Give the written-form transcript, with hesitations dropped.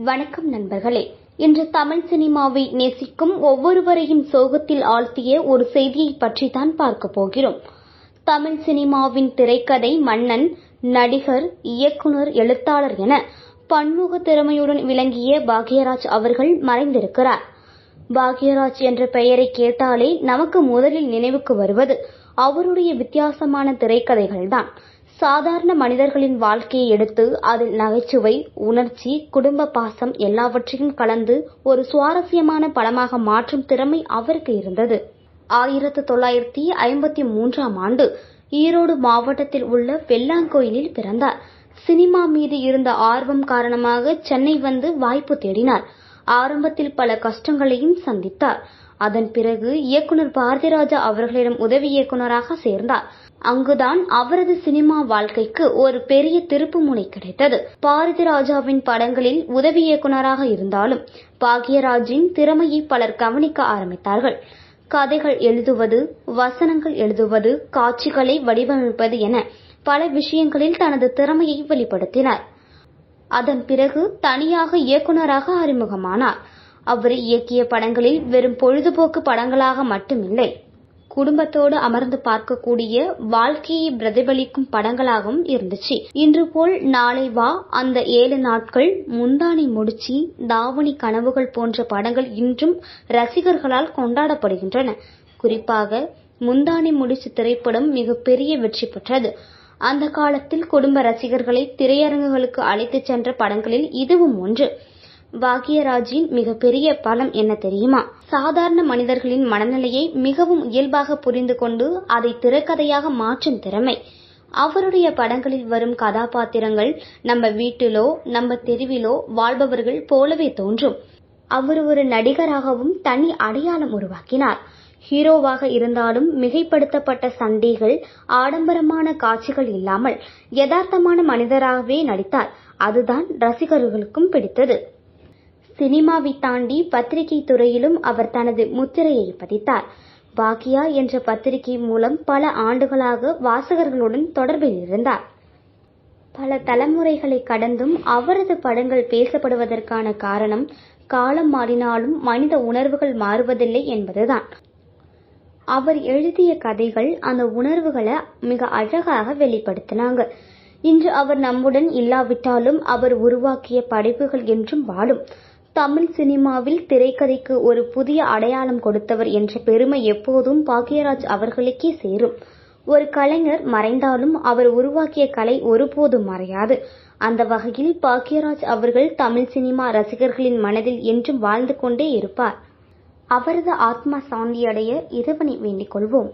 வணக்கம் நண்பர்களே. இன்று தமிழ் சினிமாவை நேசிக்கும் ஒவ்வொருவரையும் சோகத்தில் ஆழ்த்திய ஒரு செய்தியை பற்றி தான் பார்க்க போகிறோம். தமிழ் சினிமாவின் திரைக்கதை மன்னன், நடிகர், இயக்குனர், எழுத்தாளர் என பன்முக திறமையுடன் விளங்கிய பாக்யராஜ் அவர்கள் மறைந்திருக்கிறார். பாக்யராஜ் என்ற பெயரை கேட்டாலே நமக்கு முதலில் நினைவுக்கு வருவது அவருடைய வித்தியாசமான திரைக்கதைகள்தான். சாதாரண மனிதர்களின் வாழ்க்கையை எடுத்து அதில் நகைச்சுவை, உணர்ச்சி, குடும்ப பாசம் எல்லாவற்றையும் கலந்து ஒரு சுவாரஸ்யமான படமாக மாற்றும் திறமை அவருக்கு இருந்தது. 1953ஆம் ஆண்டு ஈரோடு மாவட்டத்தில் உள்ள வெள்ளாங்கோயிலில் பிறந்தார். சினிமா மீது இருந்த ஆர்வம் காரணமாக சென்னை வந்து வாய்ப்பு தேடினார். ஆரம்பத்தில் பல கஷ்டங்களையும் சந்தித்தார். அதன் பிறகு இயக்குனர் பாரதிராஜா அவர்களிடம் உதவி இயக்குனராக சேர்ந்தார். அங்குதான் அவரது சினிமா வாழ்க்கைக்கு ஒரு பெரிய திருப்புமுனை கிடைத்தது. பாரதிராஜாவின் படங்களில் உதவி இயக்குனராக இருந்தாலும் பாக்யராஜின் திறமையை பலர் கவனிக்க ஆரம்பித்தார்கள். கதைகள் எழுதுவது, வசனங்கள் எழுதுவது, காட்சிகளை வடிவமைப்பது என பல விஷயங்களில் தனது திறமையை வெளிப்படுத்தினார். அதன் பிறகு தனியாக இயக்குனராக அறிமுகமானார். அவர் இயக்கிய படங்களில் வெறும் பொழுதுபோக்கு படங்களாக மட்டுமில்லை, குடும்பத்தோடு அமர்ந்து பார்க்கக்கூடிய வாழ்க்கையை பிரதிபலிக்கும் படங்களாகவும் இருந்துச்சு. இன்று போல் நாளை வா, அந்த 7 நாட்கள், முந்தானை முடிச்சி, தாவணி கனவுகள் போன்ற படங்கள் இன்றும் ரசிகர்களால் கொண்டாடப்படுகின்றன. குறிப்பாக முந்தானை முடிச்சு திரைப்படம் மிகப்பெரிய வெற்றி பெற்றது. அந்த காலத்தில் குடும்ப ரசிகர்களை திரையரங்குகளுக்கு அழைத்துச் சென்ற படங்களில் இதுவும் ஒன்று. பாக்யராஜின் மிகப்பெரிய பலம் என்ன தெரியுமா? சாதாரண மனிதர்களின் மனநிலையை மிகவும் இயல்பாக புரிந்து கொண்டு அதை திரைக்கதையாக மாற்றும் திறமை. அவருடைய படங்களில் வரும் கதாபாத்திரங்கள் நம்ம வீட்டிலோ நம்ம தெருவிலோ வாழ்பவர்கள் போலவே தோன்றும். அவர் ஒரு நடிகராகவும் தனி அடையாளம் உருவாக்கினார். ஹீரோவாக இருந்தாலும் மிகைப்படுத்தப்பட்ட சண்டைகள், ஆடம்பரமான காட்சிகள் இல்லாமல் யதார்த்தமான மனிதராகவே நடித்தார். அதுதான் ரசிகர்களுக்கும் பிடித்தது. சினிமாவை தாண்டி பத்திரிகை துறையிலும் அவர் தனது முத்திரையை பதித்தார். பாக்யா என்ற பத்திரிகை மூலம் பல ஆண்டுகளாக வாசகர்களுடன் தொடர்பில் இருந்தார். பல தலைமுறைகளை கடந்தும் அவரது படங்கள் பேசப்படுவதற்கான காரணம் காலம் மாறினாலும் மனித உணர்வுகள் மாறுவதில்லை என்பதுதான். அவர் எழுதிய கதைகள் அந்த உணர்வுகளை மிக அழகாக வெளிப்படுத்தினாங்க. இன்று அவர் நம்முடன் இல்லாவிட்டாலும் அவர் உருவாக்கிய படைப்புகள் என்றும் வாழும். தமிழ் சினிமாவில் திரைக்கதைக்கு ஒரு புதிய அடையாளம் கொடுத்தவர் என்ற பெருமை எப்போதும் பாக்யராஜ் அவர்களுக்கே சேரும். ஒரு கலைஞர் மறைந்தாலும் அவர் உருவாக்கிய கலை ஒருபோதும் மறையாது. அந்த வகையில் பாக்யராஜ் அவர்கள் தமிழ் சினிமா ரசிகர்களின் மனதில் என்றும் வாழ்ந்து கொண்டே இருப்பார். அவரது ஆத்மா சாந்தியடைய இறைவனை வேண்டிக் கொள்வோம்.